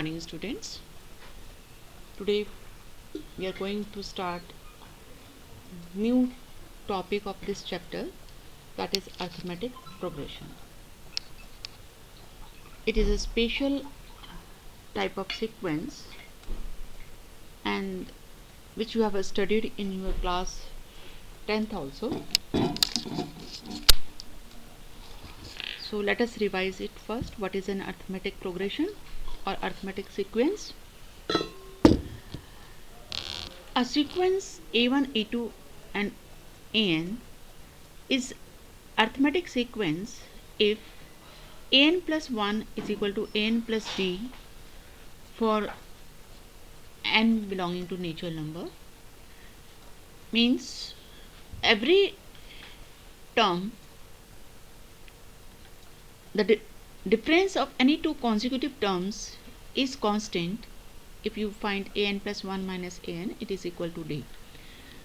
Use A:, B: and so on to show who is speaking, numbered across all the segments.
A: Morning students, today we are going to start new topic of this chapter, that is arithmetic progression. It is a special type of sequence and which you have studied in your class 10th also. So let us revise it first. What is an arithmetic progression or arithmetic sequence? A sequence A1, A2 and An is arithmetic sequence if An plus 1 is equal to An plus D for n belonging to natural number. Means every term, the difference of any two consecutive terms is constant. If you find An plus 1 minus An, it is equal to D.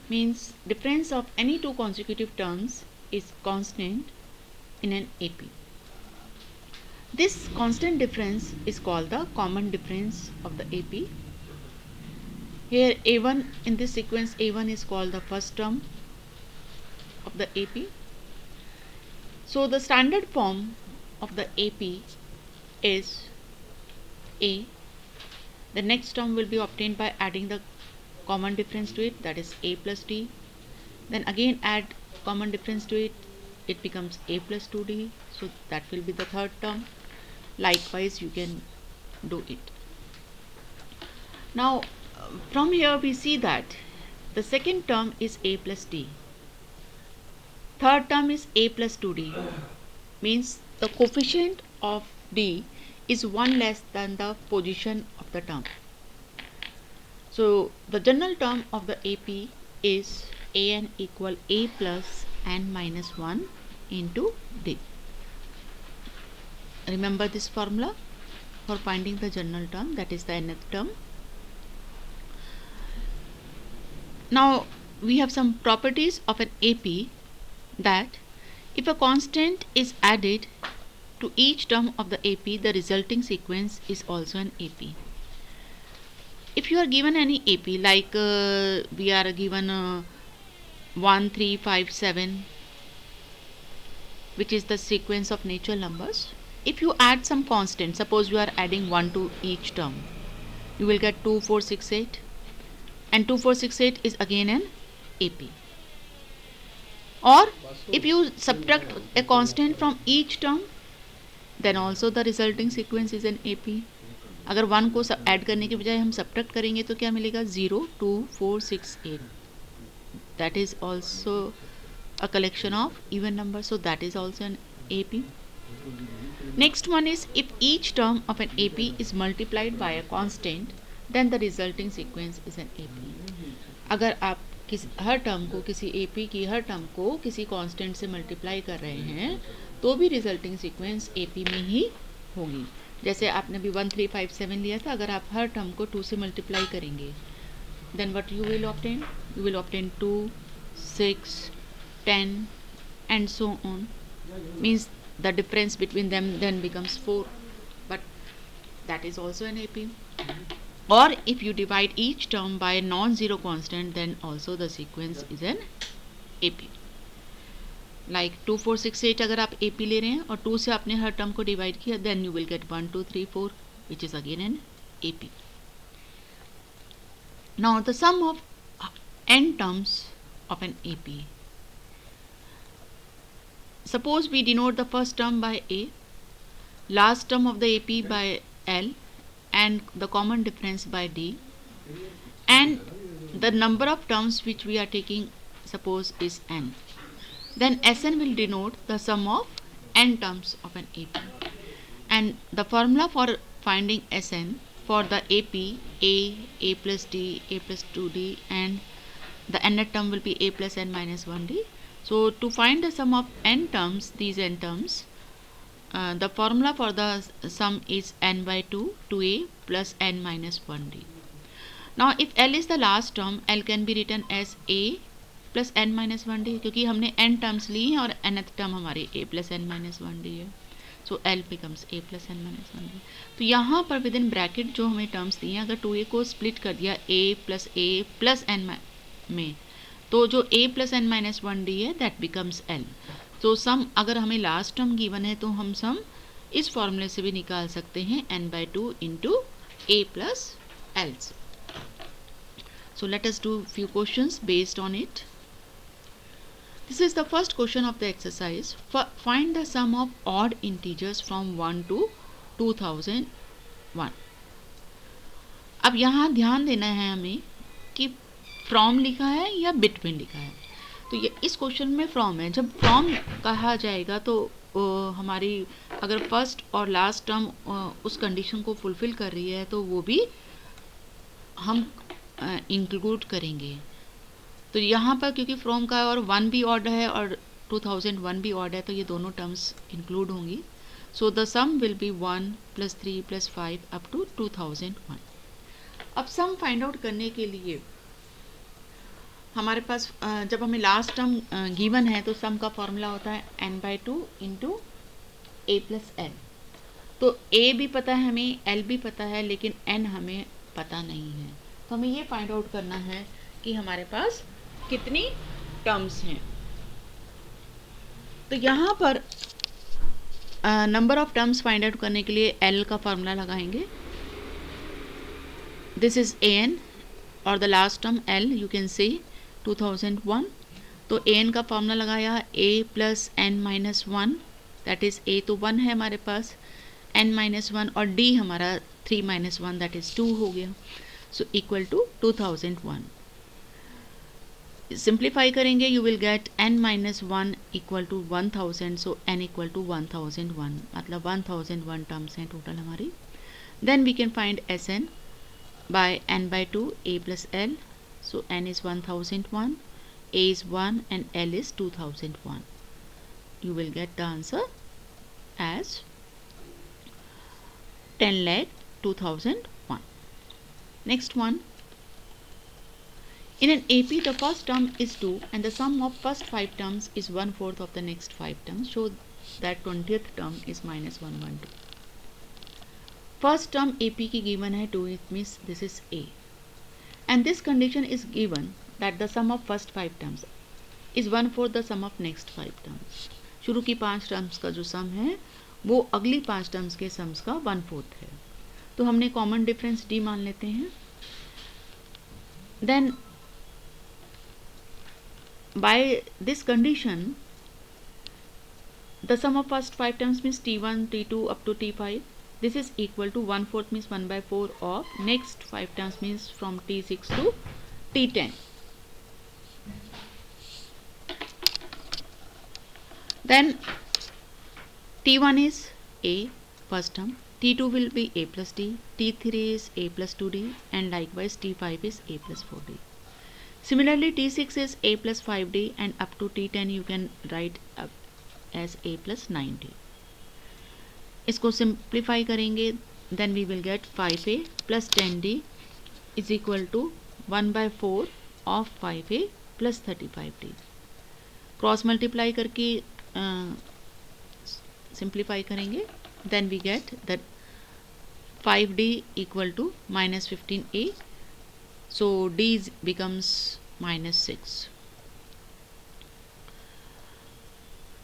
A: Means difference of any two consecutive terms is constant in an AP. This constant difference is called the common difference of the AP. Here A1, in this sequence A1 is called the first term of the AP. So the standard form of the AP is A. The next term will be obtained by adding the common difference to it, that is A plus D. Then again add common difference to it, it becomes A plus 2D. So that will be the third term. Likewise you can do it. Now from here we see that the second term is A plus D. Third term is A plus 2D. Means the coefficient of D is 1 less than the position of the term. So the general term of the AP is An equal A plus n minus 1 into D. Remember this formula for finding the general term, that is the nth term. Now we have some properties of an AP, that if a constant is added to each term of the AP, the resulting sequence is also an AP. If you are given any AP, like we are given 1, 3, 5, 7, which is the sequence of natural numbers. If you add some constant, suppose you are adding 1 to each term, you will get 2, 4, 6, 8, and 2, 4, 6, 8 is again an AP. Or if you subtract a constant from each term, then also the resulting sequence is an AP. अगर 1 को add करने के बजाय हम subtract करेंगे तो क्या मिलेगा? 0, 2, 4, 6, 8. That is also a collection of even numbers, so that is also an AP. Next one is if each term of an AP is multiplied by a constant, then the resulting sequence is an AP. अगर आप हर term को किसी AP की हर term को किसी constant से multiply कर रहे हैं तो भी रिजल्टिंग सीक्वेंस AP में ही होगी. जैसे आपने भी 1, 3, 5, 7 लिया था, अगर आप हर टर्म को 2 से मल्टीप्लाई करेंगे, then what you will obtain? You will obtain 2, 6, 10 and so on. Means the difference between them then becomes 4, but that is also an AP. Or if you divide each term by a non-zero constant, then also the sequence is an AP. Like 2, 4, 6, 8 अगर आप AP ले रहे हैं और 2 से आपने हर term को divide किया, then you will get 1, 2, 3, 4, which is again an AP. Now the sum of n terms of an AP. Suppose we denote the first term by A, last term of the AP by L, and the common difference by D, and the number of terms which we are taking, suppose, is n. Then Sn will denote the sum of n terms of an AP. And the formula for finding Sn for the AP, A plus D, A plus 2D, and the nth term will be A plus n minus 1D. So to find the sum of n terms, these n terms, the formula for the sum is n by 2, 2a plus n minus 1d. Now if L is the last term, L can be written as a plus n minus 1d, क्योंकि हमने n terms ली हैं और nth term हमारी a plus n minus 1d है. So L becomes A plus N minus one D. तो यहाँ पर विद इन ब्रैकेट जो हमें टर्म्स दिए हैं, अगर 2A को स्प्लिट कर दिया A प्लस एन में, तो जो A plus N minus one D है दैट बिकम्स L। तो सम अगर हमें लास्ट टर्म गिवन है तो हम सम इस फॉर्मूले से भी निकाल सकते हैं n/2 into A plus L। So let us do few questions based on it. This is the first question of the exercise. Find the sum of odd integers from 1 to 2001. अब यहाँ ध्यान देना है हमें कि फ्रॉम लिखा है या बिटवीन लिखा है। तो ये इस क्वेश्चन में फ्रॉम है। जब फ्रॉम कहा जाएगा तो हमारी अगर फर्स्ट और लास्ट टर्म उस कंडीशन को फुलफिल कर रही है तो वो भी हम इंक्लूड करेंगे। तो यहाँ पर क्योंकि फ्रॉम का है और 1 भी ऑड है और 2001 भी ऑड है, तो ये दोनों टर्म्स इंक्लूड होंगी। So the sum will be 1 + 3 + 5 up to 2001। अब सम फाइंड आउट करने के लिए हमारे पास जब हमें लास्ट टर्म गिवन है तो सम का फॉर्मूला होता है n/2 into A plus L। तो A भी पता है हमें, L भी पता है, लेकिन n हमें पता नहीं है। तो हमें ये फाइंड आउट करना है कि हमारे पास कितनी टर्म्स हैं। तो यहाँ पर number of terms find out करने के लिए L का फॉर्मूला लगाएंगे। दिस इज an और the last term L you can see 2001। तो an का फॉर्मूला लगाया A plus n minus one, that is A तो 1 है हमारे पास, n माइनस वन, और D हमारा 3 माइनस 1 दैट इज 2 हो गया। So equal to 2001। सिंप्लीफाई करेंगे you will get n minus 1 equal to 1000। So n equal to 1001, मतलब 1001 टर्म्स हैं टोटल हमारी। Then we can find Sn by n/2 A plus L। So n is 1001, A is 1 and L is 2001. You will get the answer as 10,2001. Next one. In an AP, the first term is 2 and the sum of first 5 terms is 1/4 of the next 5 terms. Show that 20th term is -112. First term AP की given है 2, it means this is A. And this condition is given that the sum of first 5 terms is 1/4 the sum of next 5 terms. शुरू की 5 terms का जो सम है वो अगली 5 terms के सम्स का 1/4 है। तो हमने कॉमन डिफरेंस D मान लेते हैं। Then by this condition the sum of first 5 terms means T1, T2 up to T5. This is equal to 1/4 means 1/4 of next 5 terms means from T6 to T10. Then T1 is A first term, T2 will be A plus D, T3 is A plus 2D, and likewise T5 is A plus 4D. Similarly T6 is A plus 5D and up to T10 you can write up as A plus 9D. इसको simplify करेंगे then we will get 5A plus 10D is equal to 1/4 of 5A plus 35D। Cross multiply करके simplify करेंगे then we get that 5D equal to -15A। So D becomes -6.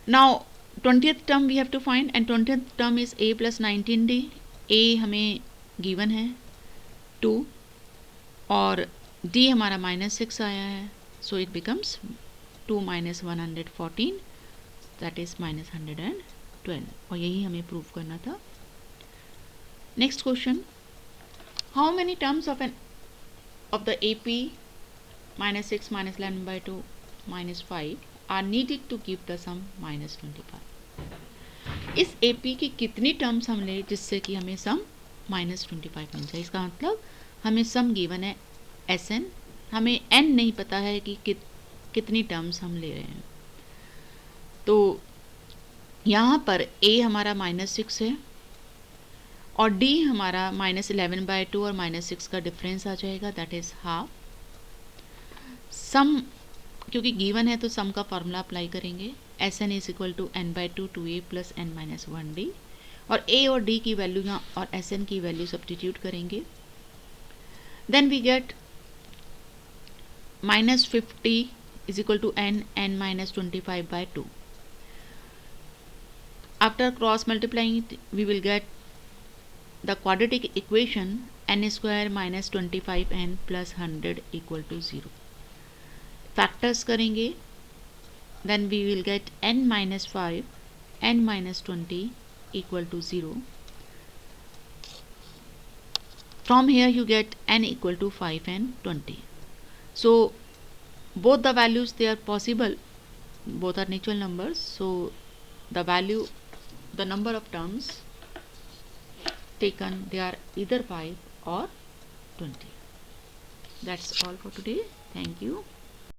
A: Now 20th term we have to find and 20th term is A plus 19D. A हमें given है 2 और D हमारा -6 आया है, so it becomes 2 minus 114 that is -112 और यही हमें prove करना था। Next question, how many terms of the AP -6 -11/2 -5 are needed to give the sum -25। इस AP की कितनी टर्म्स हम ले जिससे कि हमें सम -25 मिल जाए। इसका मतलब हमें सम गिवन है Sn, हमें n नहीं पता है कि कितनी टर्म्स हम ले रहे हैं। तो यहाँ पर A हमारा -6 है और D हमारा -11/2 और -6 का डिफरेंस आ जाएगा दैट इज हाफ। सम क्योंकि गिवन है तो सम का फॉर्मूला अप्लाई करेंगे। Sn is equal to n/2 2A plus n -1D और a और d की वैल्यू यहाँ और Sn की वैल्यू सब्स्टिट्यूट करेंगे. Then we get -50 is equal to n minus 25 by 2. After cross multiplying it, we will get the quadratic equation n square minus 25n plus 100 equal to 0. Factors करेंगे, then we will get n minus 5, n minus 20 equal to 0. From here you get n equal to 5 and 20. So both the values, they are possible, both are natural numbers, so the value, the number of terms taken, they are either 5 or 20. That's all for today. Thank you.